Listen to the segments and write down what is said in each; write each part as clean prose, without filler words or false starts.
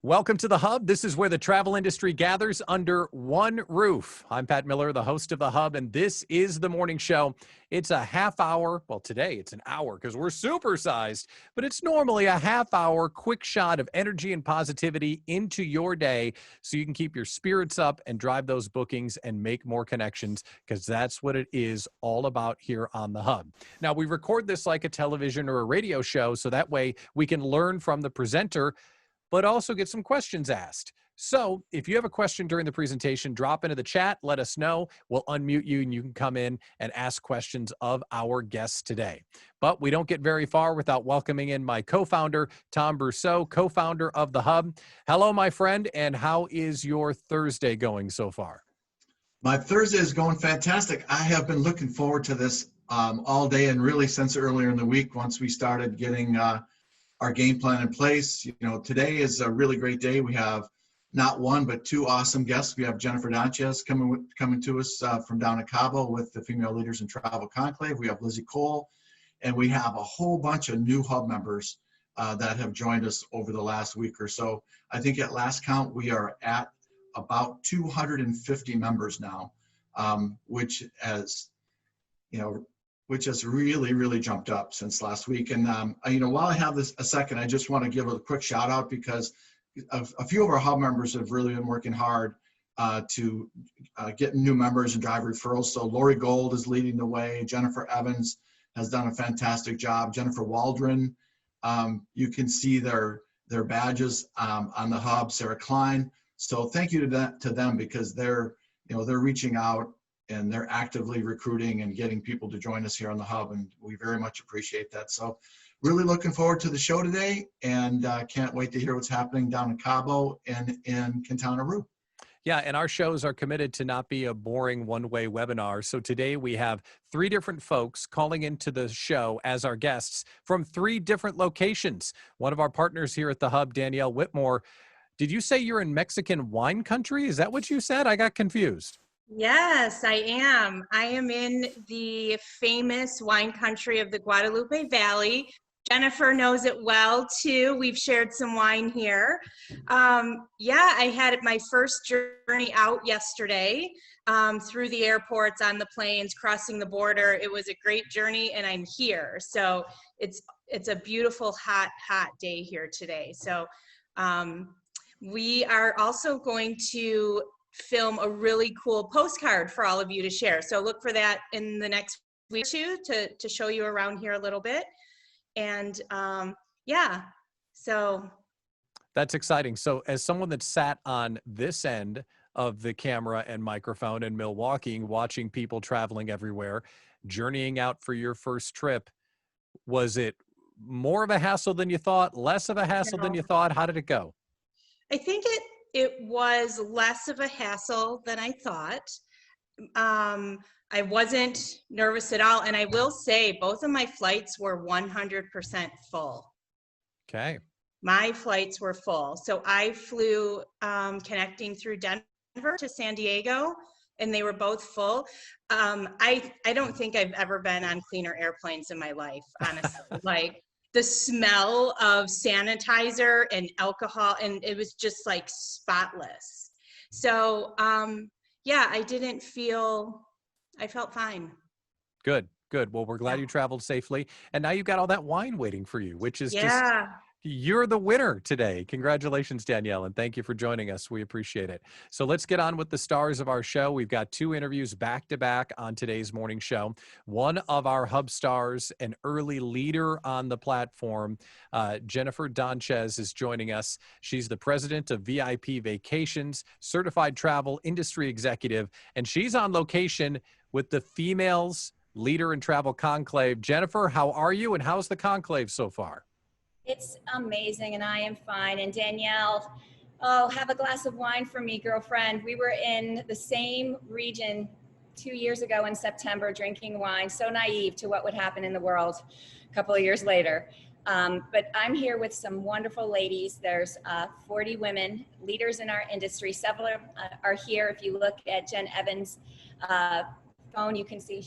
Welcome to The Hub. This is where the travel industry gathers under one roof. I'm Pat Miller, the host of The Hub, and this is the morning show. It's a half hour. Well, today it's an hour because we're supersized, but it's normally a half hour quick shot of energy and positivity into your day so you can keep your spirits up and drive those bookings and make more connections, because that's what it is all about here on The Hub. Now, we record this like a television or a radio show, so that way we can learn from the presenter but also get some questions asked. So if you have a question during the presentation, drop into the chat, let us know. We'll unmute you and you can come in and ask questions of our guests today. But we don't get very far without welcoming in my co-founder, Tom Brousseau, co-founder of The Hub. Hello, my friend, and how is your Thursday going so far? My Thursday is going fantastic. I have been looking forward to this all day, and really since earlier in the week, once we started getting our game plan in place. You know, today is a really great day. We have not one, but two awesome guests. We have Jennifer Donchez coming to us from down in Cabo with the Female Leaders in Travel Conclave. We have Lizzie Cole, and we have a whole bunch of new Hub members that have joined us over the last week or so. I think at last count, we are at about 250 members now, which has really, really jumped up since last week. And, while I have a second, I just want to give a quick shout out because a few of our Hub members have really been working hard to get new members and drive referrals. So Lori Gold is leading the way. Jennifer Evans has done a fantastic job. Jennifer Waldron, you can see their badges on the Hub. Sarah Klein. So thank you to them because they're reaching out and they're actively recruiting and getting people to join us here on the Hub, and we very much appreciate that. So really looking forward to the show today, and can't wait to hear what's happening down in Cabo and in Quintana Roo. Yeah, and our shows are committed to not be a boring one-way webinar. So today we have three different folks calling into the show as our guests from three different locations. One of our partners here at the Hub, Danielle Whitmore. Did you say you're in Mexican wine country? Is that what you said? I got confused. Yes, I am. I am in the famous wine country of the Guadalupe Valley. Jennifer knows it well too. We've shared some wine here. I had my first journey out yesterday through the airports, on the planes, crossing the border. It was a great journey, and I'm here. So it's a beautiful, hot day here today. So we are also going to film a really cool postcard for all of you to share. So look for that in the next week or two to show you around here a little bit. And so. That's exciting. So as someone that sat on this end of the camera and microphone in Milwaukee, watching people traveling everywhere, journeying out for your first trip, was it more of a hassle than you thought, less of a hassle than you thought? How did it go? I think it was less of a hassle than I thought. I wasn't nervous at all. And I will say both of my flights were 100% full. Okay. My flights were full. So I flew connecting through Denver to San Diego, and they were both full. I don't think I've ever been on cleaner airplanes in my life, honestly. Like, the smell of sanitizer and alcohol, and it was just like spotless. So I felt fine. Good. Well, we're glad you traveled safely, and now you've got all that wine waiting for you, which is just, you're the winner today. Congratulations, Danielle, and thank you for joining us. We appreciate it. So let's get on with the stars of our show. We've got two interviews back to back on today's morning show. One of our Hub stars, an early leader on the platform, Jennifer Donchez, is joining us. She's the president of VIP Vacations, certified travel industry executive, and she's on location with the Females Leader in Travel Conclave. Jennifer, how are you, and how's the conclave so far? It's amazing, and I am fine. And Danielle, oh, have a glass of wine for me, girlfriend. We were in the same region 2 years ago in September drinking wine, so naive to what would happen in the world a couple of years later. But I'm here with some wonderful ladies. There's 40 women, leaders in our industry. Several are here. If you look at Jen Evans' phone, you can see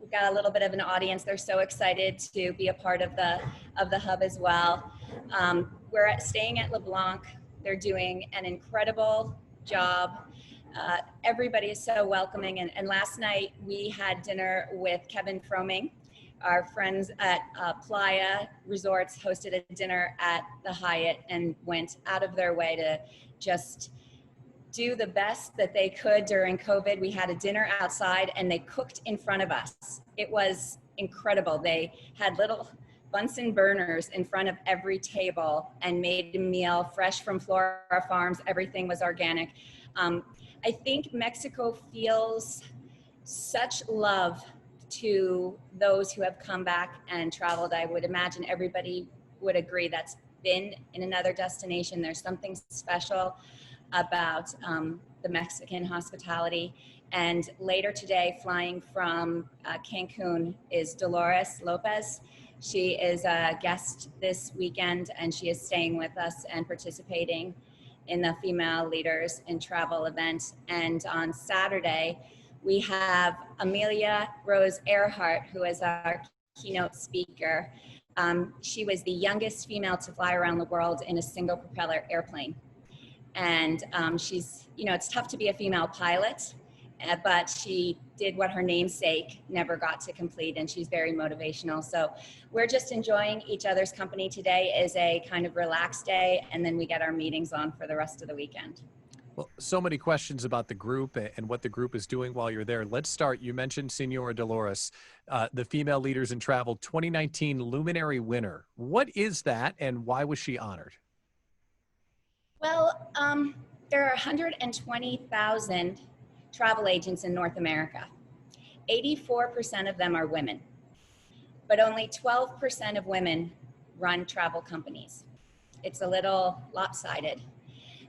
we've got a little bit of an audience. They're so excited to be a part of the Hub as well. We're staying at LeBlanc They're doing an incredible job. Everybody is so welcoming. And last night we had dinner with Kevin Froming. Our friends at Playa Resorts hosted a dinner at the Hyatt and went out of their way to just do the best that they could during COVID. We had a dinner outside and they cooked in front of us. It was incredible. They had little Bunsen burners in front of every table and made a meal fresh from Flora Farms. Everything was organic. I think Mexico feels such love to those who have come back and traveled. I would imagine everybody would agree that's been in another destination. There's something special about the Mexican hospitality. And later today, flying from Cancun is Dolores Lopez. She is a guest this weekend and she is staying with us and participating in the Female Leaders in Travel event. And on Saturday, we have Amelia Rose Earhart, who is our keynote speaker. She was the youngest female to fly around the world in a single propeller airplane. And she's, it's tough to be a female pilot, but she did what her namesake never got to complete, and she's very motivational. So we're just enjoying each other's company. Today is a kind of relaxed day, and then we get our meetings on for the rest of the weekend. Well, so many questions about the group and what the group is doing while you're there. Let's start. You mentioned Senora Dolores, the Female Leaders in Travel 2019 Luminary winner. What is that, and why was she honored? Well, there are 120,000 travel agents in North America. 84% of them are women, but only 12% of women run travel companies. It's a little lopsided.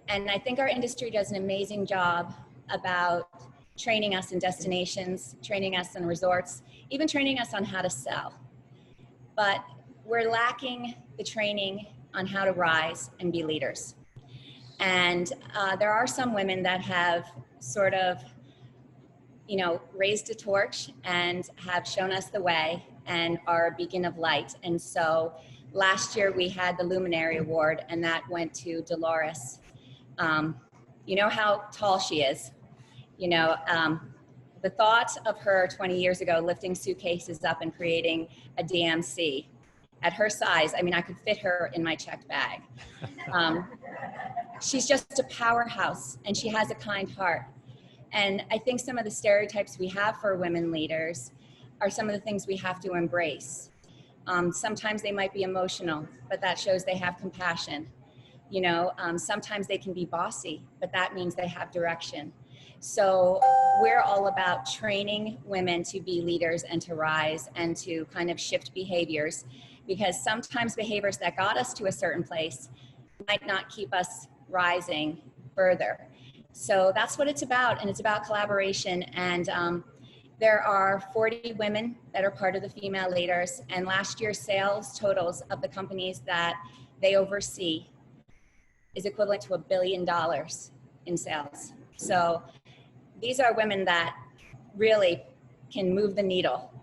And I think our industry does an amazing job about training us in destinations, training us in resorts, even training us on how to sell. But we're lacking the training on how to rise and be leaders. And there are some women that have sort of, raised a torch and have shown us the way and are a beacon of light. And so last year we had the Luminary Award, and that went to Dolores. You know how tall she is. The thought of her 20 years ago lifting suitcases up and creating a DMC at her size, I could fit her in my checked bag. She's just a powerhouse, and she has a kind heart. And I think some of the stereotypes we have for women leaders are some of the things we have to embrace. Sometimes they might be emotional, but that shows they have compassion. Sometimes they can be bossy, but that means they have direction. So we're all about training women to be leaders and to rise and to kind of shift behaviors, because sometimes behaviors that got us to a certain place might not keep us rising further. So that's what it's about, and it's about collaboration. And there are 40 women that are part of the Female Leaders, and last year's sales totals of the companies that they oversee is equivalent to $1 billion in sales. So these are women that really can move the needle,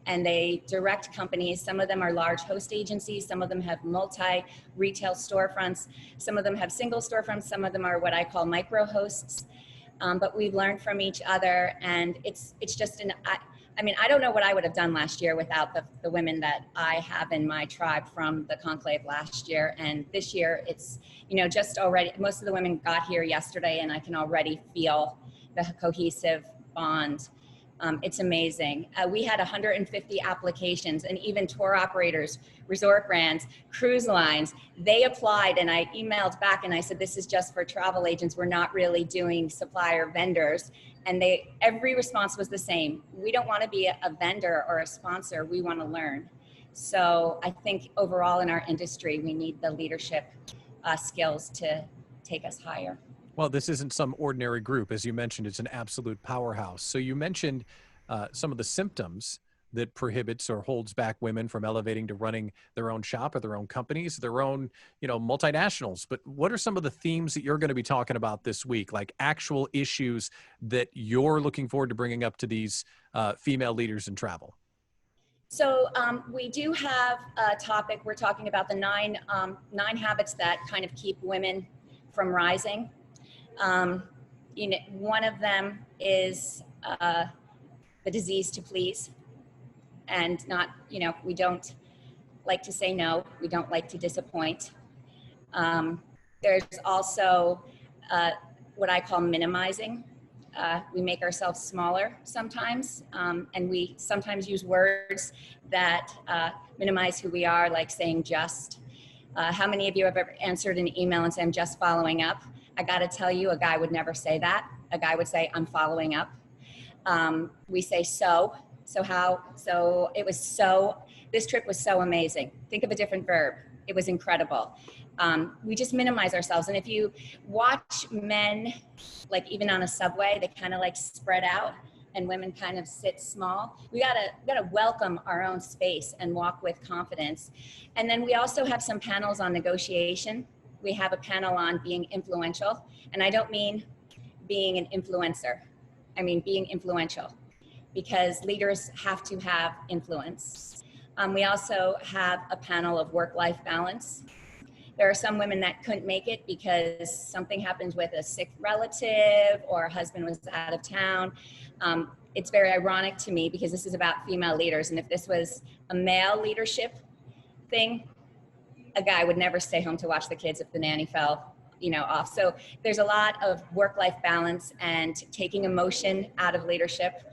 and they direct companies. Some of them are large host agencies. Some of them have multi-retail storefronts. Some of them have single storefronts. Some of them are what I call micro hosts. But we've learned from each other, and it's just I don't know what I would have done last year without the women that I have in my tribe from the conclave last year. And this year it's, just already, most of the women got here yesterday, and I can already feel the cohesive bond. It's amazing. We had 150 applications, and even tour operators, resort brands, cruise lines, they applied, and I emailed back and I said, this is just for travel agents. We're not really doing supplier vendors. And every response was the same. We don't want to be a vendor or a sponsor. We want to learn. So I think overall in our industry, we need the leadership skills to take us higher. Well, this isn't some ordinary group. As you mentioned, it's an absolute powerhouse. So you mentioned some of the symptoms that prohibits or holds back women from elevating to running their own shop or their own companies, their own, multinationals. But what are some of the themes that you're going to be talking about this week, like actual issues that you're looking forward to bringing up to these female leaders in travel? So we do have a topic. We're talking about the nine habits that kind of keep women from rising. One of them is the disease to please, and not, we don't like to say no, we don't like to disappoint. There's also what I call minimizing. We make ourselves smaller sometimes, and we sometimes use words that minimize who we are, like saying just. How many of you have ever answered an email and say, I'm just following up? I gotta tell you, a guy would never say that. A guy would say, I'm following up. We say so how, so it was so, this trip was so amazing. Think of a different verb. It was incredible. We just minimize ourselves. And if you watch men, like even on a subway, they kind of like spread out and women kind of sit small. We gotta welcome our own space and walk with confidence. And then we also have some panels on negotiation. We have a panel on being influential. And I don't mean being an influencer. I mean being influential, because leaders have to have influence. We also have a panel of work-life balance. There are some women that couldn't make it because something happened with a sick relative or a husband was out of town. It's very ironic to me because this is about female leaders. And if this was a male leadership thing, a guy would never stay home to watch the kids if the nanny fell, off. So there's a lot of work-life balance and taking emotion out of leadership,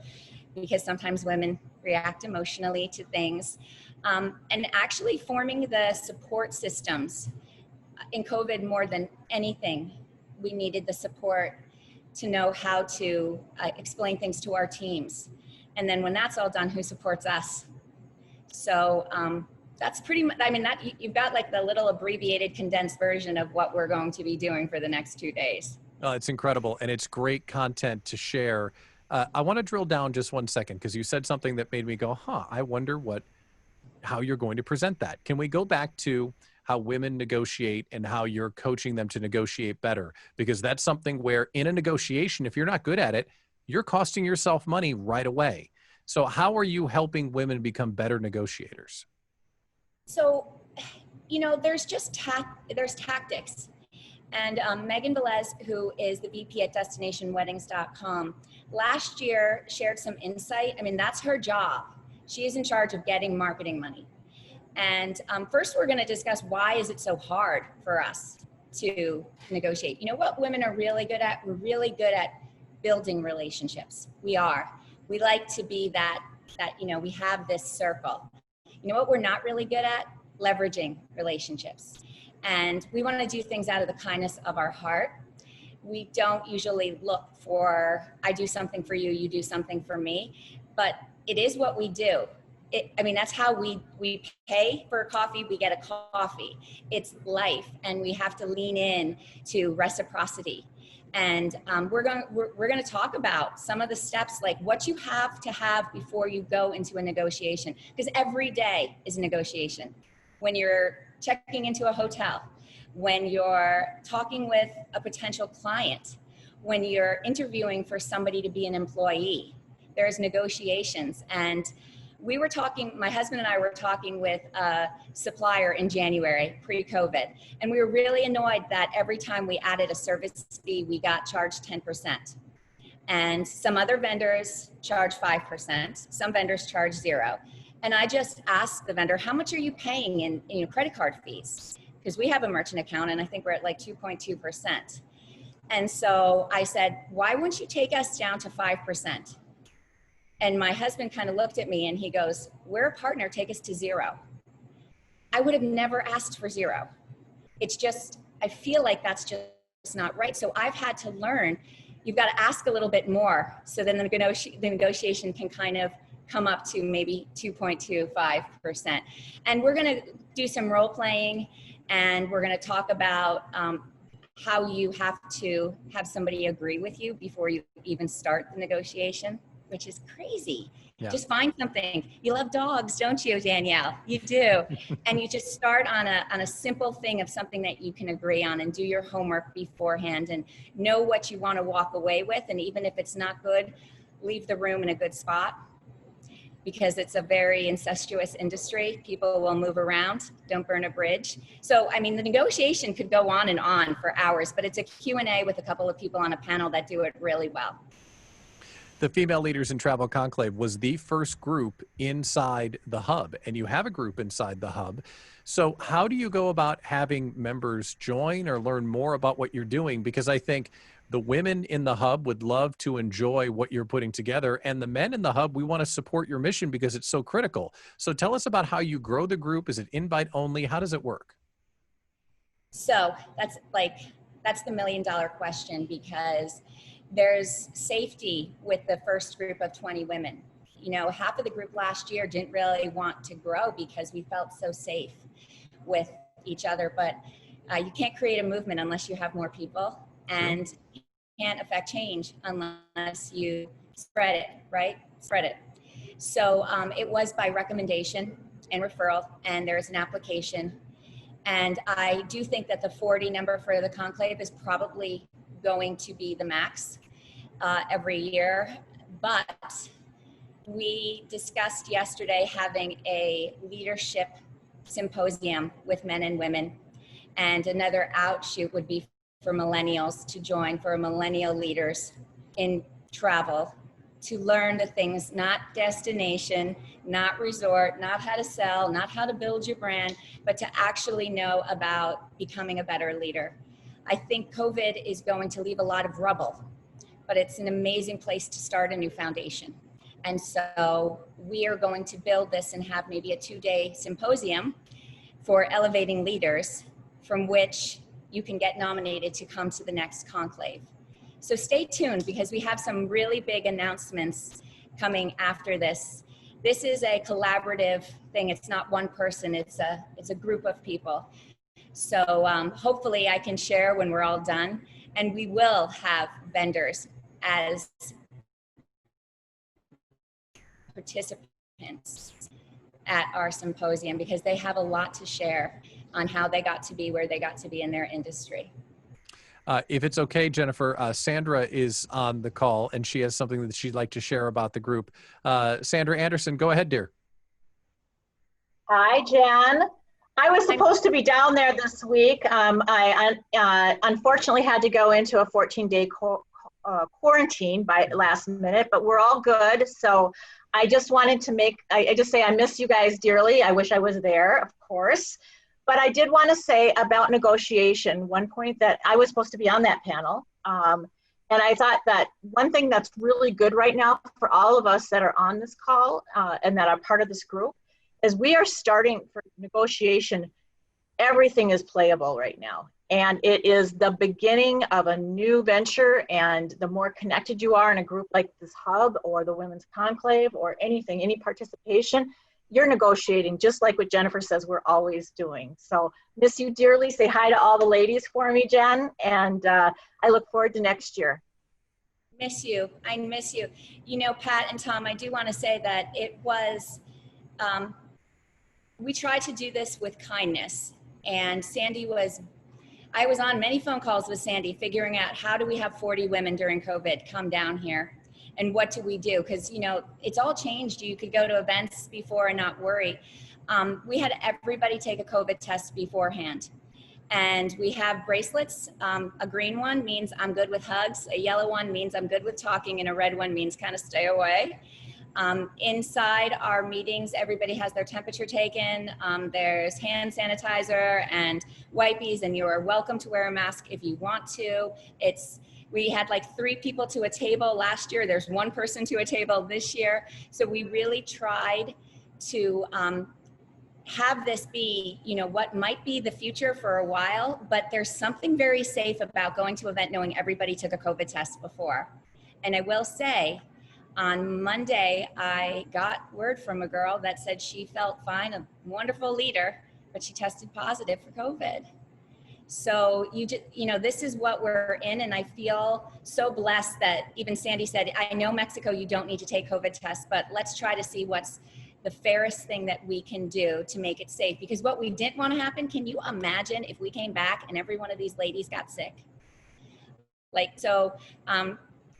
because sometimes women react emotionally to things, and actually forming the support systems. In COVID, more than anything, we needed the support to know how to explain things to our teams. And then when that's all done, who supports us? So that's pretty much, you've got like the little abbreviated condensed version of what we're going to be doing for the next 2 days. Oh, it's incredible. And it's great content to share. I want to drill down just 1 second, because you said something that made me go, I wonder how you're going to present that. Can we go back to how women negotiate and how you're coaching them to negotiate better? Because that's something where in a negotiation, if you're not good at it, you're costing yourself money right away. So how are you helping women become better negotiators? So, there's there's tactics. And Megan Velez, who is the VP at destinationweddings.com, last year shared some insight. That's her job. She is in charge of getting marketing money. And first, we're going to discuss why is it so hard for us to negotiate. You know what women are really good at? We're really good at building relationships. We are. We like to be that we have this circle. You know what we're not really good at? Leveraging relationships. And we want to do things out of the kindness of our heart. We don't usually look for, I do something for you, you do something for me, but it is what we do. That's how we pay for a coffee, we get a coffee. It's life, and we have to lean in to reciprocity. And we're going to talk about some of the steps, like what you have to have before you go into a negotiation, because every day is a negotiation. When you're checking into a hotel, when you're talking with a potential client, when you're interviewing for somebody to be an employee, there's negotiations. And we were talking, my husband and I were talking with a supplier in January, pre-COVID, and we were really annoyed that every time we added a service fee, we got charged 10%. And some other vendors charge 5%, some vendors charge 0%. And I just asked the vendor, how much are you paying in credit card fees? Because we have a merchant account and I think we're at like 2.2%. And so I said, why wouldn't you take us down to 5%? And my husband kind of looked at me and he goes, we're a partner, take us to 0. I would have never asked for 0. It's just, I feel like that's just not right. So I've had to learn, you've got to ask a little bit more. So then the negotiation can kind of come up to maybe 2.25%. And we're going to do some role playing, and we're going to talk about how you have to have somebody agree with you before you even start the negotiation, which is crazy. Yeah. Just find something. You love dogs, don't you, Danielle? You do. And you just start on a simple thing of something that you can agree on, and do your homework beforehand and know what you want to walk away with. And even if it's not good, leave the room in a good spot. because it's a very incestuous industry. People will move around, don't burn a bridge. So, I mean, the negotiation could go on and on for hours, but it's a Q&A with a couple of people on a panel that do it really well. The Female Leaders in Travel Conclave was the first group inside the hub, and you have a group inside the hub. So how do you go about having members join or learn more about what you're doing? Because I think the women in the hub would love to enjoy what you're putting together, and the men in the hub, we want to support your mission because it's so critical. So tell us about how you grow the group. Is it invite only? How does it work? So that's the $1 million question, because there's safety with the first group of 20 women. You know, half of the group last year didn't really want to grow because we felt so safe with each other. But you can't create a movement unless you have more people, and you can't affect change unless you spread it, right? Spread it. So it was by recommendation and referral, and there's an application. And I do think that the 40 number for the conclave is probably going to be the max every year. But we discussed yesterday having a leadership symposium with men and women, and another outshoot would be for millennials to join, for millennial leaders in travel, to learn the things, not destination, not resort, not how to sell, not how to build your brand, but to actually know about becoming a better leader. I think COVID is going to leave a lot of rubble, but it's an amazing place to start a new foundation. And so we are going to build this and have maybe a 2-day symposium for elevating leaders, from which you can get nominated to come to the next conclave. So stay tuned, because we have some really big announcements coming after this. This is a collaborative thing. It's not one person, it's a group of people. So hopefully I can share when we're all done, and we will have vendors as participants at our symposium, because they have a lot to share on how they got to be where they got to be in their industry. If it's okay, Jennifer, Sandra is on the call, and she has something that she'd like to share about the group. Sandra Anderson, go ahead, dear. Hi, Jen. I was supposed to be down there this week. I unfortunately had to go into a 14-day quarantine by last minute, but we're all good. So I just wanted to I just say I miss you guys dearly. I wish I was there, of course. But I did want to say about negotiation, one point that I was supposed to be on that panel. And I thought that one thing that's really good right now for all of us that are on this call and that are part of this group is we are starting for negotiation. Everything is playable right now. And it is the beginning of a new venture. And the more connected you are in a group like this hub or the Women's Conclave or anything, any participation, you're negotiating just like what Jennifer says we're always doing. So miss you dearly. Say hi to all the ladies for me, Jen. And I look forward to next year. Miss you. I miss you. You know, Pat and Tom, I do want to say that it was, we tried to do this with kindness. And I was on many phone calls with Sandy figuring out how do we have 40 women during COVID come down here, and what do we do? Because, you know, it's all changed. You could go to events before and not worry. We had everybody take a COVID test beforehand. And we have bracelets. A green one means I'm good with hugs. A yellow one means I'm good with talking. And a red one means kind of stay away. Inside our meetings, everybody has their temperature taken. There's hand sanitizer and wipies, and you are welcome to wear a mask if you want to. We had like 3 people to a table last year. There's 1 person to a table this year. So we really tried to have this be, you know, what might be the future for a while, but there's something very safe about going to an event knowing everybody took a COVID test before. And I will say, on Monday, I got word from a girl that said she felt fine, a wonderful leader, but she tested positive for COVID. So you know, this is what we're in, and I feel so blessed that even Sandy said, I know Mexico, you don't need to take COVID tests, but let's try to see what's the fairest thing that we can do to make it safe. Because what we didn't want to happen, can you imagine if we came back and every one of these ladies got sick? Like, so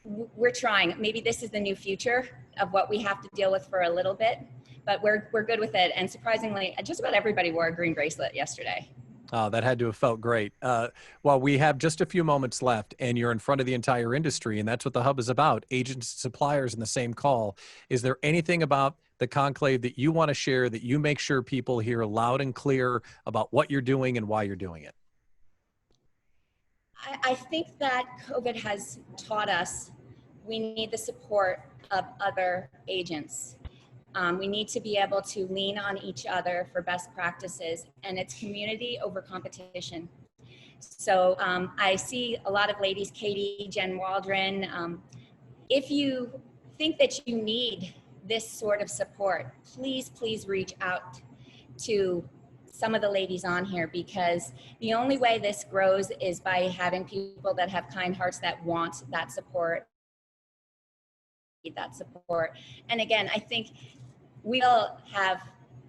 we're trying. Maybe this is the new future of what we have to deal with for a little bit, but we're good with it. And surprisingly, just about everybody wore a green bracelet yesterday. Oh, that had to have felt great. While we have just a few moments left and you're in front of the entire industry, and that's what the Hub is about, agents, suppliers in the same call, is there anything about the conclave that you want to share that you make sure people hear loud and clear about what you're doing and why you're doing it? I think that COVID has taught us we need the support of other agents. We need to be able to lean on each other for best practices, and it's community over competition. So I see a lot of ladies, Katie, Jen Waldron. If you think that you need this sort of support, please, please reach out to some of the ladies on here, because the only way this grows is by having people that have kind hearts that want that support. And again, I think we'll have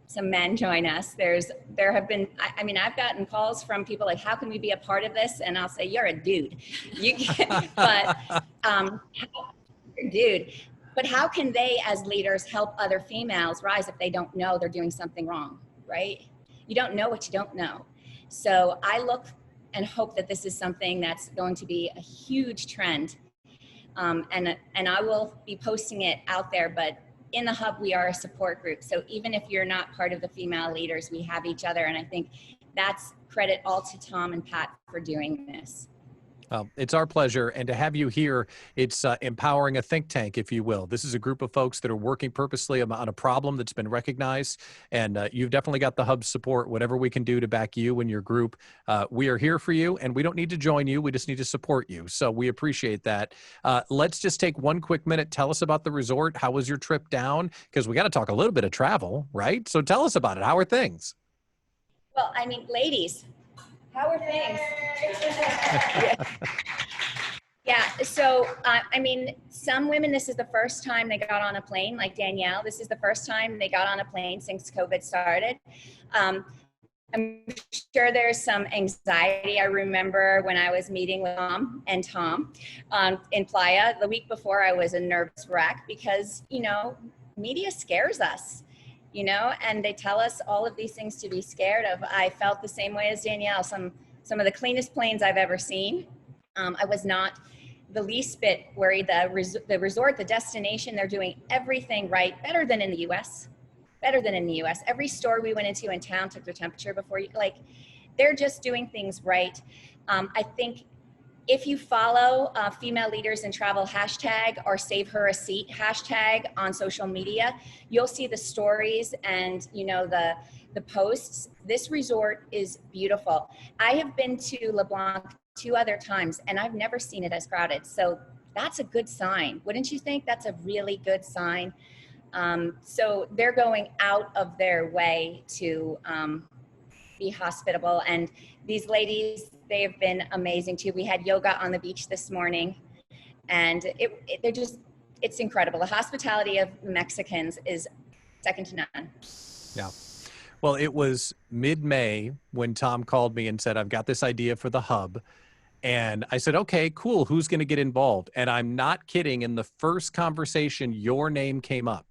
some men join us. There have been, I mean, I've gotten calls from people like, how can we be a part of this? And I'll say, you're a dude. You can, but dude. But how can they, as leaders, help other females rise if they don't know they're doing something wrong, right? You don't know what you don't know. So I look and hope that this is something that's going to be a huge trend. And I will be posting it out there, but in the Hub, we are a support group. So even if you're not part of the female leaders, we have each other. And I think that's credit all to Tom and Pat for doing this. Well, it's our pleasure. And to have you here, it's empowering a think tank, if you will. This is a group of folks that are working purposely on a problem that's been recognized. And you've definitely got the Hub support, whatever we can do to back you and your group. We are here for you, and we don't need to join you. We just need to support you. So we appreciate that. Let's just take one quick minute. Tell us about the resort. How was your trip down? Because we got to talk a little bit of travel, right? So tell us about it. How are things? Well, I mean, ladies, how are things? Yeah, so I mean, some women, this is the first time they got on a plane, like Danielle. This is the first time they got on a plane since COVID started. I'm sure there's some anxiety. I remember when I was meeting with Mom and Tom in Playa, the week before, I was a nervous wreck because, you know, media scares us. You know, and they tell us all of these things to be scared of. I felt the same way as Danielle. Some of the cleanest planes I've ever seen. I was not the least bit worried. The resort, the destination, they're doing everything right, better than in the U.S. Better than in the U.S. Every store we went into in town took their temperature before you. Like, they're just doing things right. I think if you follow female leaders in travel hashtag or save her a seat hashtag on social media, you'll see the stories and, you know, the posts. This resort is beautiful. I have been to LeBlanc 2 other times and I've never seen it as crowded. So that's a good sign. Wouldn't you think that's a really good sign? So they're going out of their way to be hospitable. And these ladies, they have been amazing too. We had yoga on the beach this morning, and it's incredible. The hospitality of Mexicans is second to none. Yeah. Well, it was mid-May when Tom called me and said, I've got this idea for the Hub. And I said, okay, cool. Who's going to get involved? And I'm not kidding. In the first conversation, your name came up.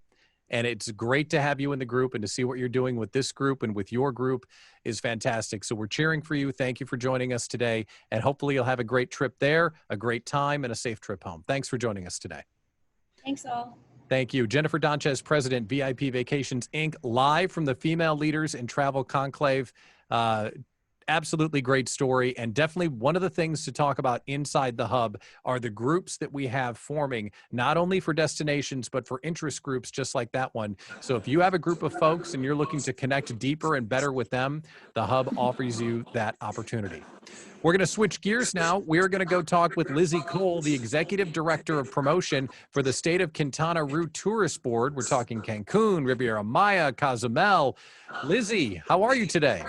And it's great to have you in the group, and to see what you're doing with this group and with your group is fantastic. So we're cheering for you. Thank you for joining us today. And hopefully you'll have a great trip there, a great time, and a safe trip home. Thanks for joining us today. Thanks all. Thank you. Jennifer Donchez, President, VIP Vacations, Inc., live from the Female Leaders in Travel Conclave. Absolutely great story. And definitely one of the things to talk about inside the Hub are the groups that we have forming, not only for destinations, but for interest groups just like that one. So if you have a group of folks and you're looking to connect deeper and better with them, the Hub offers you that opportunity. We're going to switch gears now. We're going to go talk with Lizzie Cole, the Executive Director of Promotion for the State of Quintana Route Tourist Board. We're talking Cancun, Riviera Maya, Cozumel. Lizzie, how are you today?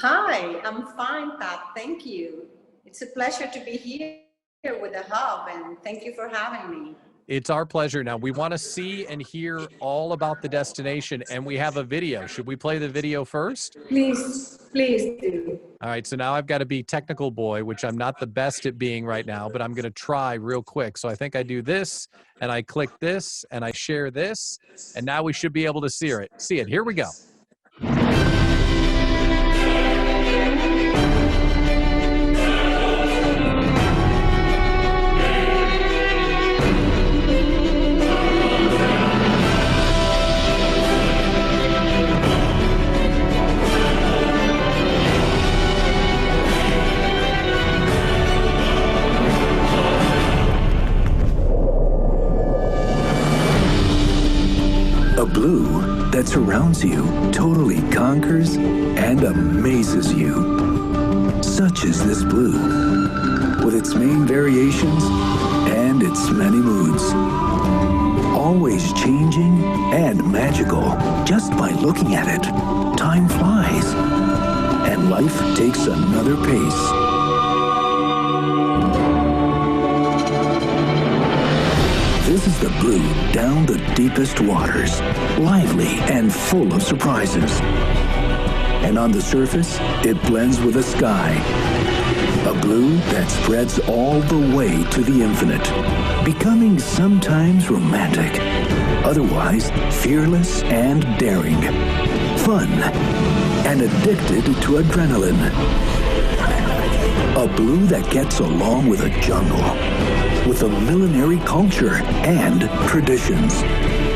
Hi, I'm fine, Pat. Thank you. It's a pleasure to be here with the Hub, and thank you for having me. It's our pleasure. Now, we want to see and hear all about the destination, and we have a video. Should we play the video first? Please do. All right, so now I've got to be technical boy, which I'm not the best at being right now, but I'm going to try real quick. So I think I do this, and I click this, and I share this, and now we should be able to see it. Here we go. A blue that surrounds you, totally conquers and amazes you. Such is this blue, with its main variations and its many moods. Always changing and magical. Just by looking at it, time flies, and life takes another pace. This is the blue down the deepest waters, lively and full of surprises. And on the surface, it blends with the sky. A blue that spreads all the way to the infinite, becoming sometimes romantic, otherwise fearless and daring, fun, and addicted to adrenaline. A blue that gets along with a jungle, with a millenary culture and traditions.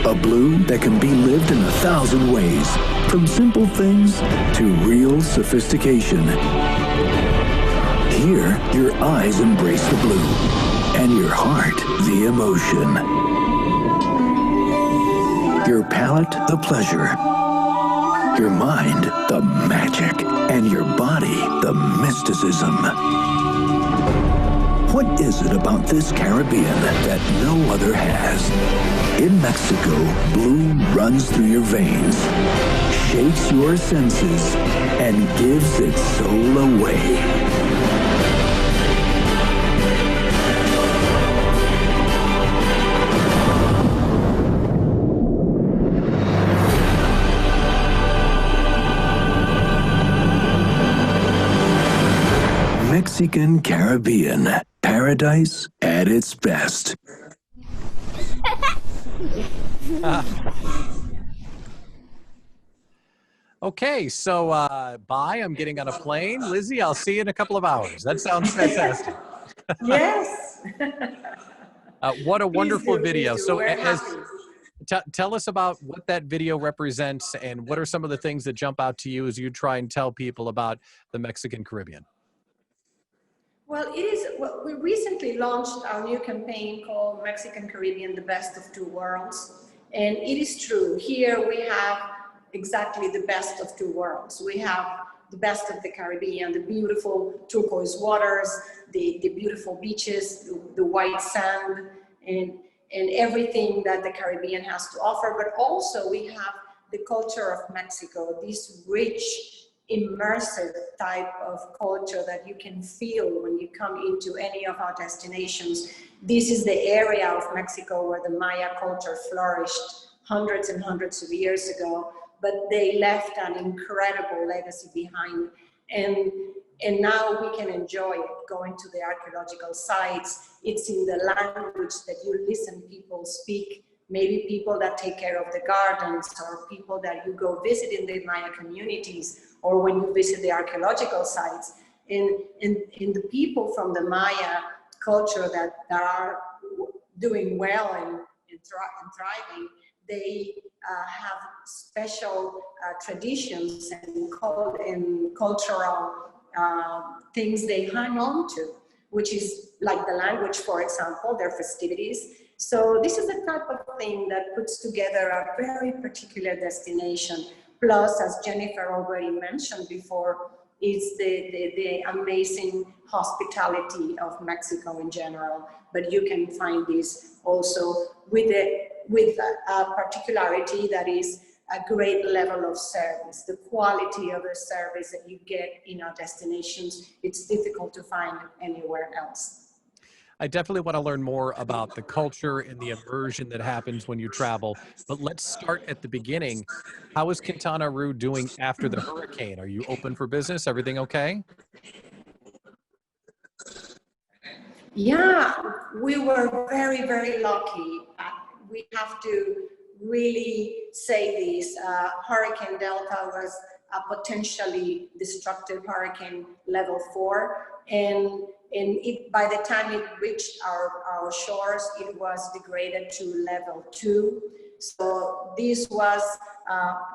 A blue that can be lived in 1,000 ways, from simple things to real sophistication. Here, your eyes embrace the blue, and your heart the emotion. Your palate the pleasure, your mind the magic, and your body the mysticism. What is it about this Caribbean that no other has? In Mexico, blue runs through your veins, shakes your senses, and gives its soul away. Mexican Caribbean, paradise at its best. Okay, so bye. I'm getting on a plane. Lizzie, I'll see you in a couple of hours. That sounds fantastic. Yes. What a wonderful video. Please do. So We're happy. tell us about what that video represents and what are some of the things that jump out to you as you try and tell people about the Mexican Caribbean. Well, we recently launched our new campaign called Mexican Caribbean, the Best of Two Worlds. And it is true, here we have exactly the best of two worlds. We have the best of the Caribbean, the beautiful turquoise waters, the beautiful beaches, the white sand, and everything that the Caribbean has to offer. But also we have the culture of Mexico, this rich, immersive type of culture that you can feel when you come into any of our destinations. This is the area of Mexico where the Maya culture flourished hundreds and hundreds of years ago, but they left an incredible legacy behind. And now we can enjoy it, going to the archaeological sites. It's in the language that you listen people speak, maybe people that take care of the gardens or people that you go visit in the Maya communities, or when you visit the archaeological sites. In the people from the Maya culture that are doing well and thriving, they have special traditions and cultural things they hang on to, which is like the language, for example, their festivities. So this is the type of thing that puts together a very particular destination. Plus, as Jennifer already mentioned before, is the amazing hospitality of Mexico in general. But you can find this also with a particularity that is a great level of service. The quality of the service that you get in our destinations, it's difficult to find anywhere else. I definitely want to learn more about the culture and the immersion that happens when you travel. But let's start at the beginning. How is Quintana Roo doing after the hurricane? Are you open for business? Everything okay? Yeah, we were very, very lucky. We have to really say this. Hurricane Delta was a potentially destructive hurricane level 4. And by the time it reached our shores, it was degraded to level 2. So this was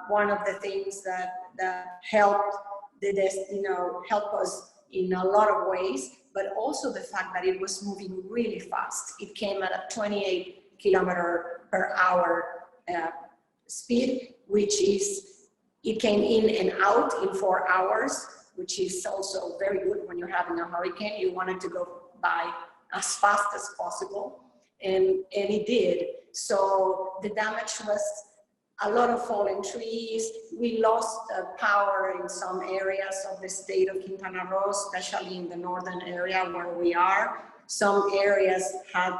one of the things that helped help us in a lot of ways, but also the fact that it was moving really fast. It came at a 28 kilometer per hour speed, which is, it came in and out in 4 hours, which is also very good when you're having a hurricane. You want it to go by as fast as possible, and it did. So the damage was a lot of fallen trees. We lost power in some areas of the state of Quintana Roo, especially in the northern area where we are. Some areas had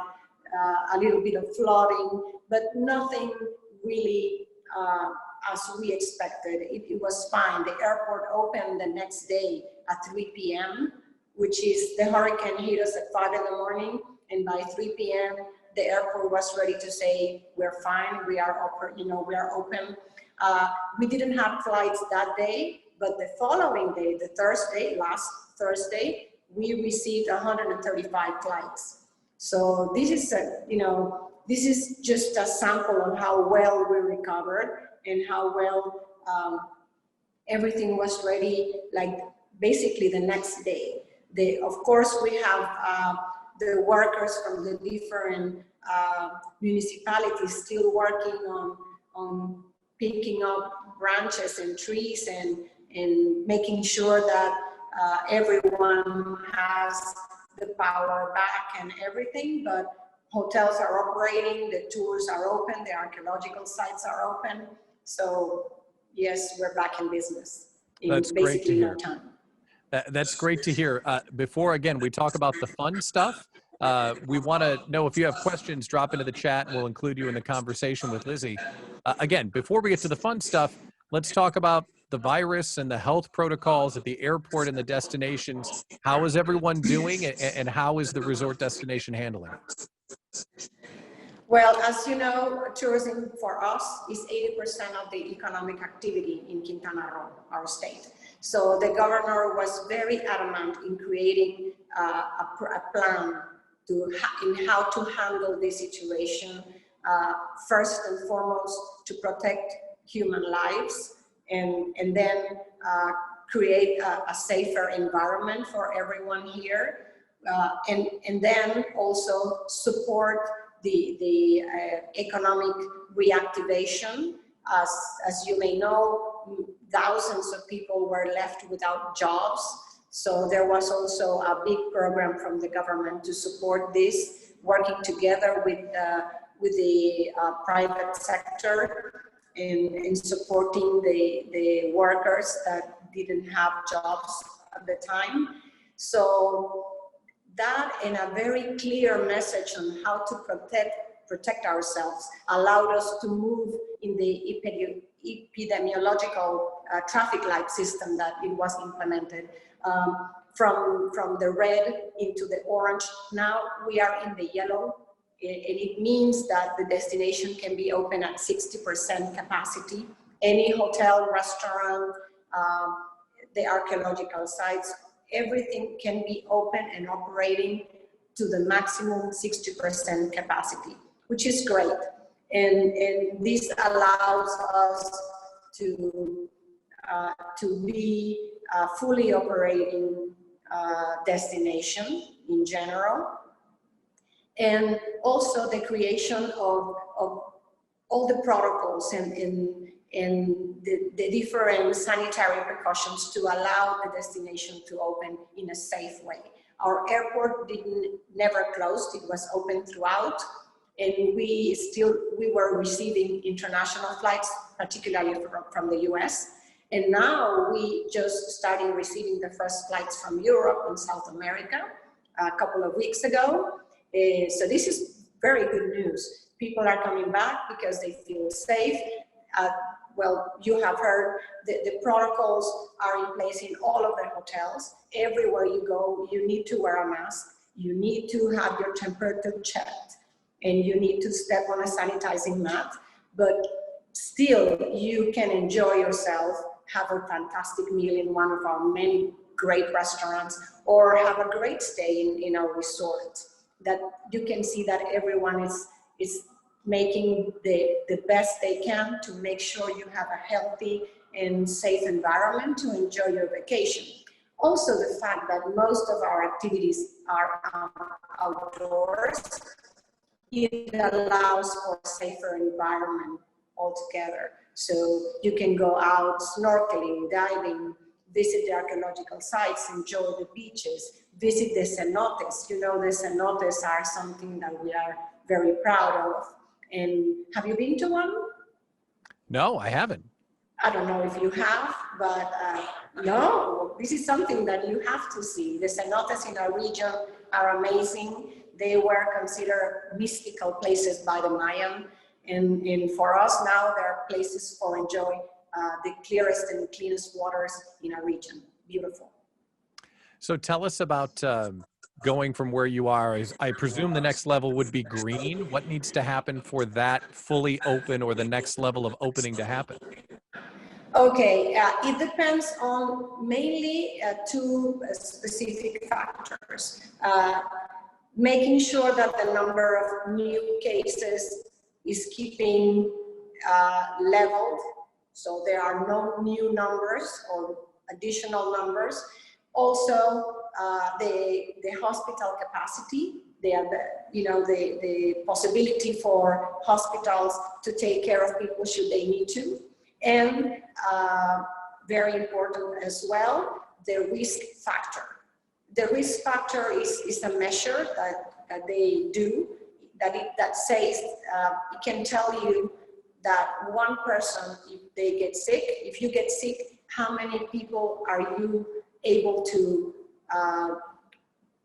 a little bit of flooding, but nothing really as we expected. It was fine. The airport opened the next day at 3 p.m., which is, the hurricane hit us at 5 in the morning, and by 3 p.m., the airport was ready to say, we're fine, we are open. We didn't have flights that day, but the following day, the Thursday, last Thursday, we received 135 flights. So this is this is just a sample of how well we recovered and how well everything was ready, like basically the next day. Of course, we have the workers from the different municipalities still working on picking up branches and trees and making sure that everyone has the power back and everything, but hotels are operating, the tours are open, the archaeological sites are open. So yes, we're back in business in That's great to hear. no time. That's great to hear. Before, again, we talk about the fun stuff, we want to know if you have questions, drop into the chat, and we'll include you in the conversation with Lizzie. Again, before we get to the fun stuff, let's talk about the virus and the health protocols at the airport and the destinations. How is everyone doing, and how is the resort destination handling? Well, as you know, tourism for us is 80% of the economic activity in Quintana Roo, our state. So the governor was very adamant in creating a plan in how to handle this situation. First and foremost, to protect human lives, and then create a safer environment for everyone here, and then also support the economic reactivation. As you may know, thousands of people were left without jobs. So there was also a big program from the government to support this, working together with the private sector in supporting the workers that didn't have jobs at the time. So that, and a very clear message on how to protect ourselves, allowed us to move in the epidemiological traffic light system that it was implemented, from the red into the orange. Now we are in the yellow, and it means that the destination can be open at 60% capacity. Any hotel, restaurant, the archaeological sites, everything can be open and operating to the maximum 60% capacity, which is great. And this allows us to be a fully operating destination in general. And also the creation of all the protocols and the different sanitary precautions to allow the destination to open in a safe way. Our airport never closed, it was open throughout. And we were receiving international flights, particularly from the US. And now we just started receiving the first flights from Europe and South America a couple of weeks ago. So this is very good news. People are coming back because they feel safe. Well, you have heard the protocols are in place in all of the hotels. Everywhere you go, you need to wear a mask. You need to have your temperature checked, and you need to step on a sanitizing mat. But still, you can enjoy yourself, have a fantastic meal in one of our many great restaurants, or have a great stay in our resort. That you can see that everyone is making the best they can to make sure you have a healthy and safe environment to enjoy your vacation. Also, the fact that most of our activities are outdoors, it allows for a safer environment altogether. So you can go out snorkeling, diving, visit the archaeological sites, enjoy the beaches, visit the cenotes. The cenotes are something that we are very proud of. And have you been to one? No, I haven't. I don't know if you have, but no, this is something that you have to see. The cenotes in our region are amazing. They were considered mystical places by the Mayan. And for us now, there are places for enjoy the clearest and cleanest waters in our region. Beautiful. So tell us about going from where you are. I presume the next level would be green. What needs to happen for that fully open or the next level of opening to happen? Okay, it depends on mainly two specific factors. Making sure that the number of new cases is keeping leveled, so there are no new numbers or additional numbers. Also, the hospital capacity, the possibility for hospitals to take care of people should they need to. And very important as well, the risk factor. The risk factor is a measure that they do that says it can tell you that one person, if they get sick, if you get sick, how many people are you able to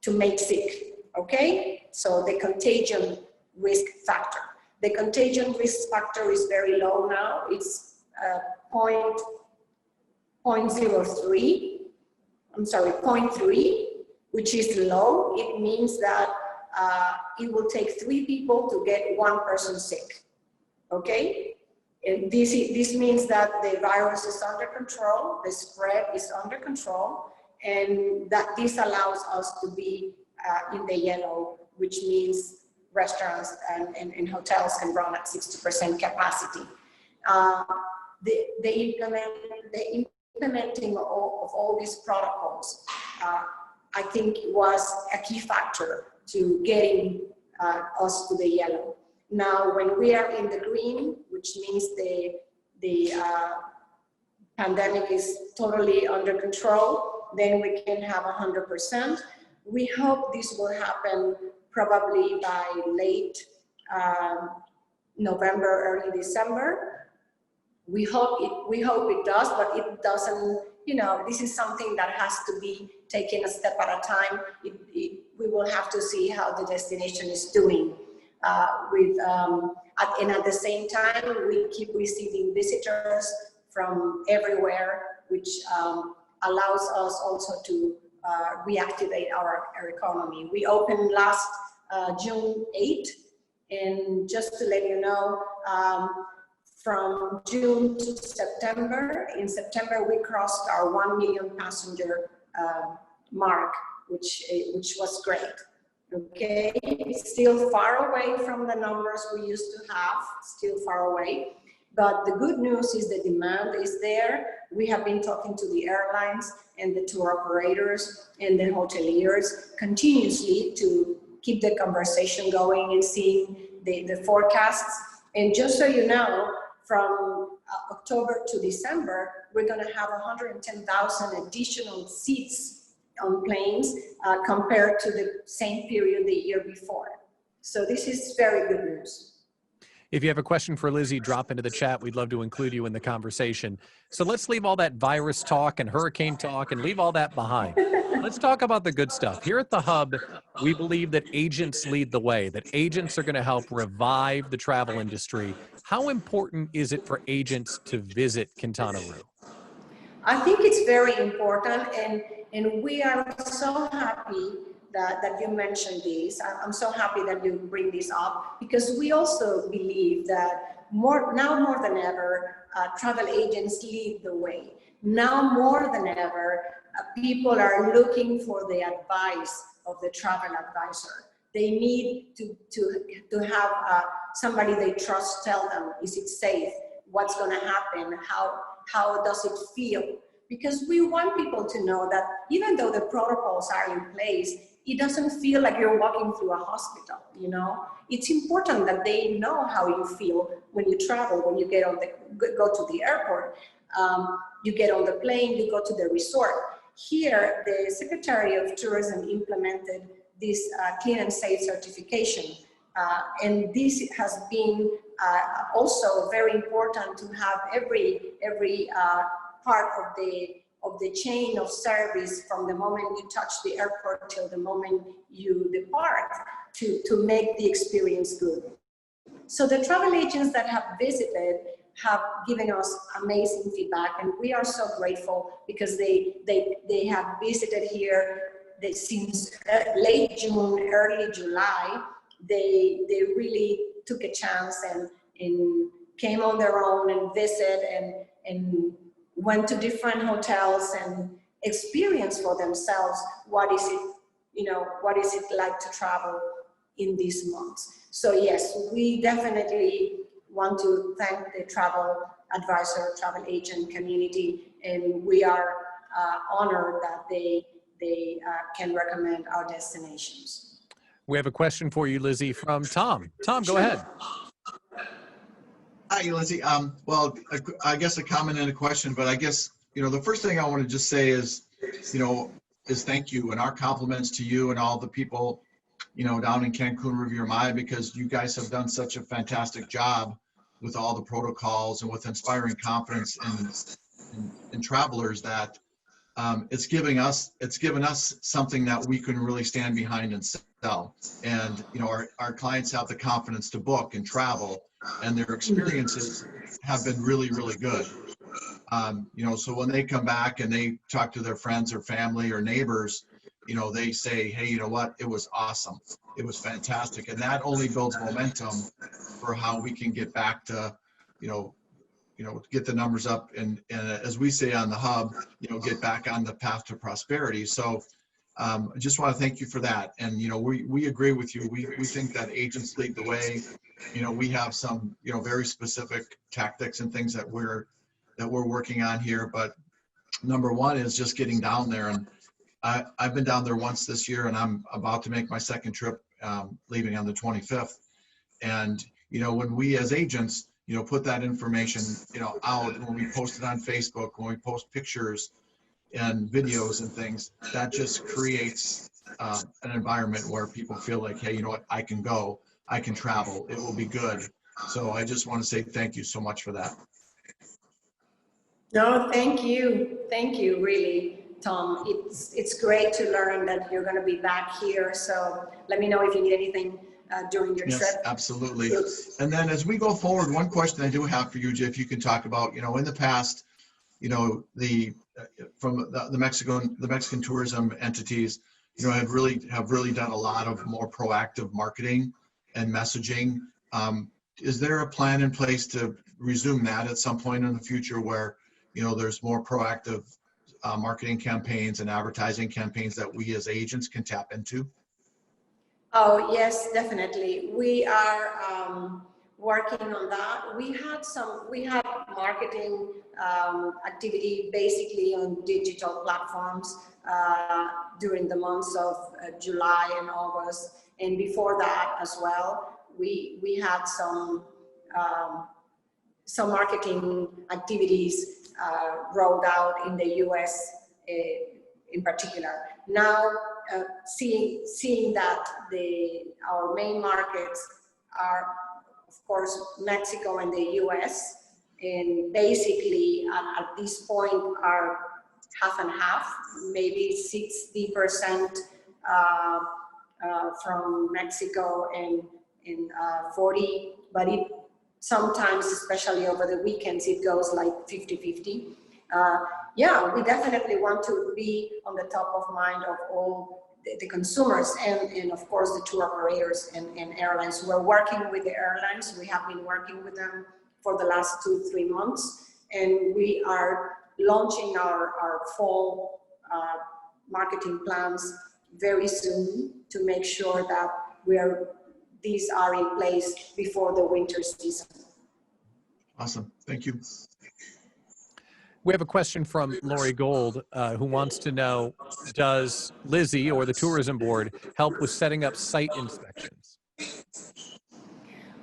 make sick? Okay, so the contagion risk factor. The contagion risk factor is very low now. It's 0.3, which is low. It means that it will take 3 people to get 1 person sick. Okay, and this means that the virus is under control, the spread is under control, and that this allows us to be in the yellow, which means restaurants and hotels can run at 60% capacity. The implementing of all these protocols, I think, was a key factor to getting us to the yellow. Now, when we are in the green, which means the pandemic is totally under control, then we can have 100%. We hope this will happen probably by late November, early December. We hope it does, but it doesn't. This is something that has to be taken a step at a time. We will have to see how the destination is doing. And at the same time, we keep receiving visitors from everywhere, which allows us also to reactivate our economy. We opened last June 8th, and just to let you know, from June to September, in September we crossed our 1 million passenger mark, which was great. Okay, it's still far away from the numbers we used to have, still far away. But the good news is the demand is there. We have been talking to the airlines and the tour operators and the hoteliers continuously to keep the conversation going and seeing the forecasts. And just so you know, from October to December, we're going to have 110,000 additional seats on planes compared to the same period the year before. So this is very good news. If you have a question for Lizzie, drop into the chat. We'd love to include you in the conversation. So let's leave all that virus talk and hurricane talk and leave all that behind. Let's talk about the good stuff. Here at the Hub, we believe that agents lead the way, that agents are going to help revive the travel industry. How important is it for agents to visit Quintana Roo? I think it's very important, and we are so happy that you mentioned this. I'm so happy that you bring this up, because we also believe that now more than ever, travel agents lead the way. Now more than ever, people are looking for the advice of the travel advisor. They need to have somebody they trust tell them, is it safe? What's going to happen? How does it feel? Because we want people to know that even though the protocols are in place, it doesn't feel like you're walking through a hospital, you know? It's important that they know how you feel when you travel, when you go to the airport, you get on the plane, you go to the resort. Here, the Secretary of Tourism implemented this clean and safe certification. And this has been also very important to have every part of the chain of service, from the moment you touch the airport till the moment you depart, to make the experience good. So the travel agents that have visited have given us amazing feedback, and we are so grateful, because they have visited here since late June, early July. They really took a chance and came on their own and visited and went to different hotels and experienced for themselves what is it like to travel in these months. So yes, we definitely want to thank the travel advisor, travel agent community, and we are honored that they can recommend our destinations. We have a question for you, Lizzie, from Tom. Tom, go ahead. Hi, Lizzie. Well, I guess a comment and a question, but I guess, the first thing I want to just say is thank you, and our compliments to you and all the people, down in Cancun, Riviera Maya, because you guys have done such a fantastic job with all the protocols and with inspiring confidence in travelers that it's given us something that we can really stand behind and sell. And our clients have the confidence to book and travel, and their experiences have been really, really good. So when they come back and they talk to their friends or family or neighbors, they say, hey, you know what, it was awesome, it was fantastic. And that only builds momentum for how we can get back to, get the numbers up, and as we say on the Hub, get back on the path to prosperity. So I just want to thank you for that. And we agree with you. We think that agents lead the way. We have some very specific tactics and things that we're working on here. But number one is just getting down there. And I've been down there once this year, and I'm about to make my second trip, leaving on the 25th. And when we as agents put that information out, when we post it on Facebook, when we post pictures and videos and things, that just creates an environment where people feel like, hey, you know what, I can go, I can travel, it will be good. So I just want to say thank you so much for that. No, thank you, really, Tom. It's great to learn that you're going to be back here. So let me know if you need anything during your trip. Yes, absolutely. And then as we go forward, one question I do have for you, Jeff, you can talk about, in the past, from the Mexican tourism entities, have really done a lot of more proactive marketing and messaging. Is there a plan in place to resume that at some point in the future, where there's more proactive marketing campaigns and advertising campaigns that we as agents can tap into? Oh, yes, definitely. We are working on that. We had marketing activity basically on digital platforms during the months of July and August. And before that as well, we had some marketing activities rolled out in the US in particular. Now, seeing that our main markets are, of course, Mexico and the US, and basically at this point are half and half, maybe 60% from Mexico and 40, but it sometimes, especially over the weekends, it goes like 50-50. Yeah, we definitely want to be on the top of mind of all the consumers and of course the tour operators and airlines. We're working with the airlines. We have been working with them for the last 2-3 months, and we are launching our fall marketing plans very soon to make sure that these are in place before the winter season. Awesome, thank you. We have a question from Lori Gold who wants to know, does Lizzie or the tourism board help with setting up site inspections?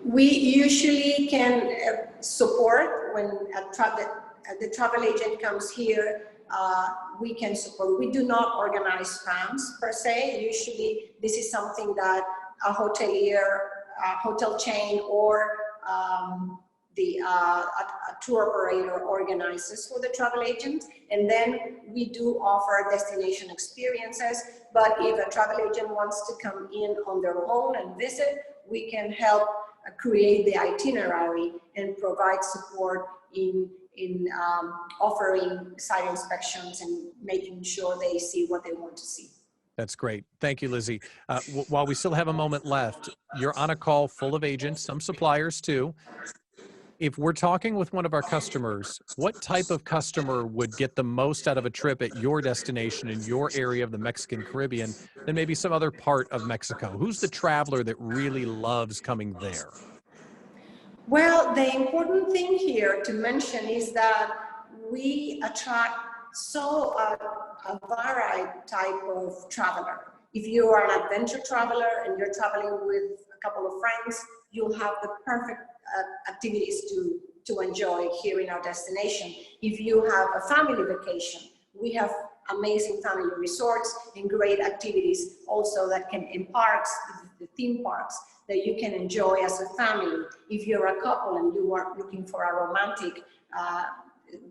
We usually can support when the travel agent comes here. We can support. We do not organize plans per se. Usually this is something that a hotelier, a hotel chain, or a tour operator organizes for the travel agent, and then we do offer destination experiences. But if a travel agent wants to come in on their own and visit, we can help create the itinerary and provide support in offering site inspections and making sure they see what they want to see. That's great. Thank you, Lizzie. While we still have a moment left, you're on a call full of agents, some suppliers too. If we're talking with one of our customers, what type of customer would get the most out of a trip at your destination in your area of the Mexican Caribbean than maybe some other part of Mexico? Who's the traveler that really loves coming there? Well, the important thing here to mention is that we attract a varied type of traveler. If you are an adventure traveler and you're traveling with a couple of friends, you'll have the perfect activities to enjoy here in our destination. If you have a family vacation, we have amazing family resorts and great activities also that can in parks, the theme parks, that you can enjoy as a family. If you're a couple and you are looking for a romantic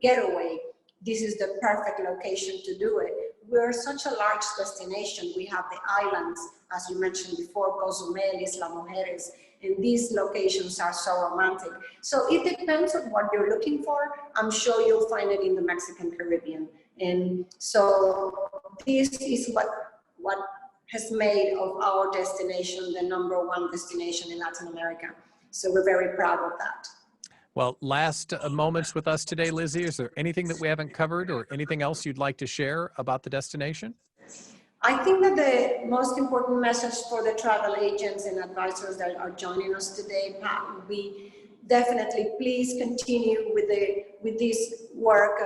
getaway, this is the perfect location to do it. We're such a large destination. We have the islands, as you mentioned before, Cozumel, Isla Mujeres, and these locations are so romantic. So it depends on what you're looking for. I'm sure you'll find it in the Mexican Caribbean. And so this is what has made of our destination the #1 destination in Latin America. So we're very proud of that. Well, last moments with us today, Lizzie, is there anything that we haven't covered or anything else you'd like to share about the destination? I think that the most important message for the travel agents and advisors that are joining us today, Pat, would be definitely please continue with this work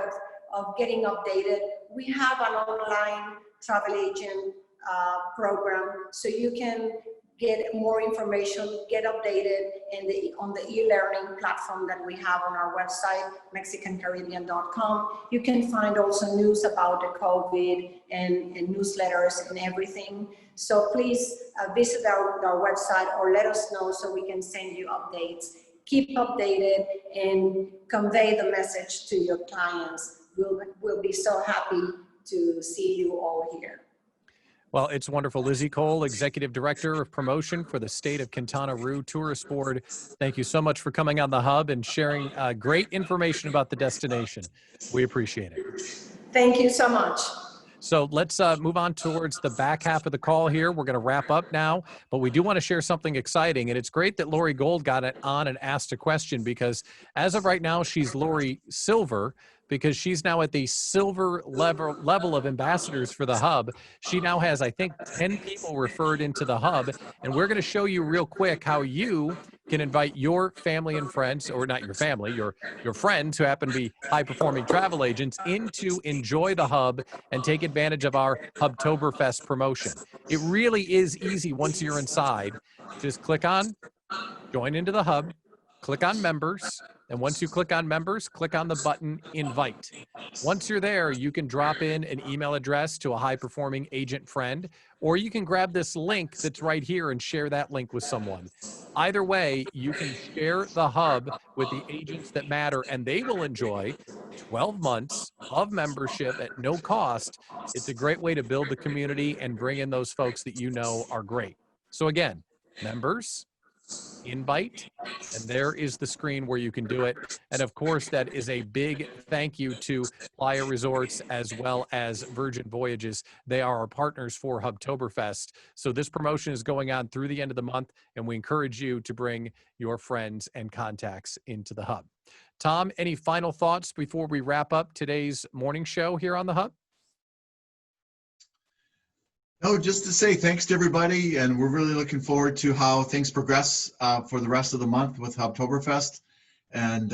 of getting updated. We have an online travel agent program, so you can get more information, get updated on the e-learning platform that we have on our website, MexicanCaribbean.com. You can find also news about the COVID and newsletters and everything. So please visit our website or let us know so we can send you updates. Keep updated and convey the message to your clients. We'll be so happy to see you all here. Well, it's wonderful. Lizzie Cole, Executive Director of Promotion for the State of Quintana Roo Tourist Board. Thank you so much for coming on the Hub and sharing great information about the destination. We appreciate it. Thank you so much. So let's move on towards the back half of the call here. We're going to wrap up now, but we do want to share something exciting. And it's great that Lori Gold got it on and asked a question, because as of right now, she's Lori Silver, because she's now at the silver level of ambassadors for the Hub. She now has, I think, 10 people referred into the Hub. And we're going to show you real quick how you can invite your family and friends, or not your family, your friends who happen to be high-performing travel agents, in to enjoy the Hub and take advantage of our Hubtoberfest promotion. It really is easy once you're inside. Just click on Join into the Hub, click on Members, and once you click on Members, click on the button Invite. Once you're there, you can drop in an email address to a high-performing agent friend, or you can grab this link that's right here and share that link with someone. Either way, you can share the Hub with the agents that matter, and they will enjoy 12 months of membership at no cost. It's a great way to build the community and bring in those folks that you know are great. So again, members, invite, and there is the screen where you can do it. And of course, that is a big thank you to Playa Resorts as well as Virgin Voyages. They are our partners for Hubtoberfest. So this promotion is going on through the end of the month, and we encourage you to bring your friends and contacts into the Hub. Tom, any final thoughts before we wrap up today's morning show here on the Hub? No, just to say thanks to everybody, and we're really looking forward to how things progress for the rest of the month with Hubtoberfest. And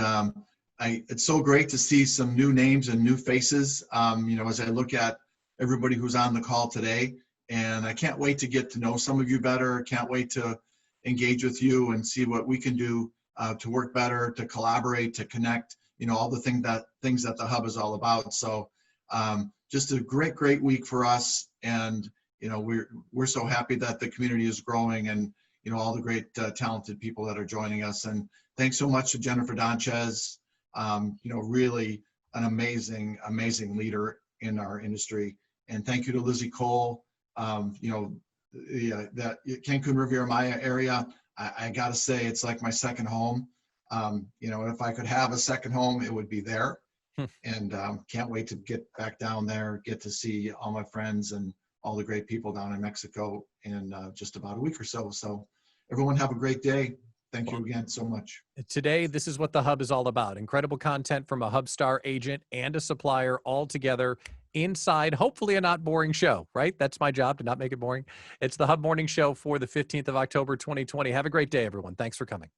it's so great to see some new names and new faces, as I look at everybody who's on the call today. And I can't wait to get to know some of you better. Can't wait to engage with you and see what we can do to work better, to collaborate, to connect, all the things that the Hub is all about. So just a great week for us. And we're so happy that the community is growing, and all the great talented people that are joining us. And thanks so much to Jennifer Donchez, really an amazing leader in our industry. And thank you to Lizzie Cole. That Cancun Riviera Maya area, I gotta say, it's like my second home. If I could have a second home, it would be there. And can't wait to get back down there, get to see all my friends and all the great people down in Mexico in just about a week or so. So everyone have a great day. Thank you again so much. Today, this is what the Hub is all about. Incredible content from a Hubstar agent and a supplier all together inside, hopefully a not boring show, right? That's my job, to not make it boring. It's the Hub Morning Show for the 15th of October, 2020. Have a great day, everyone. Thanks for coming.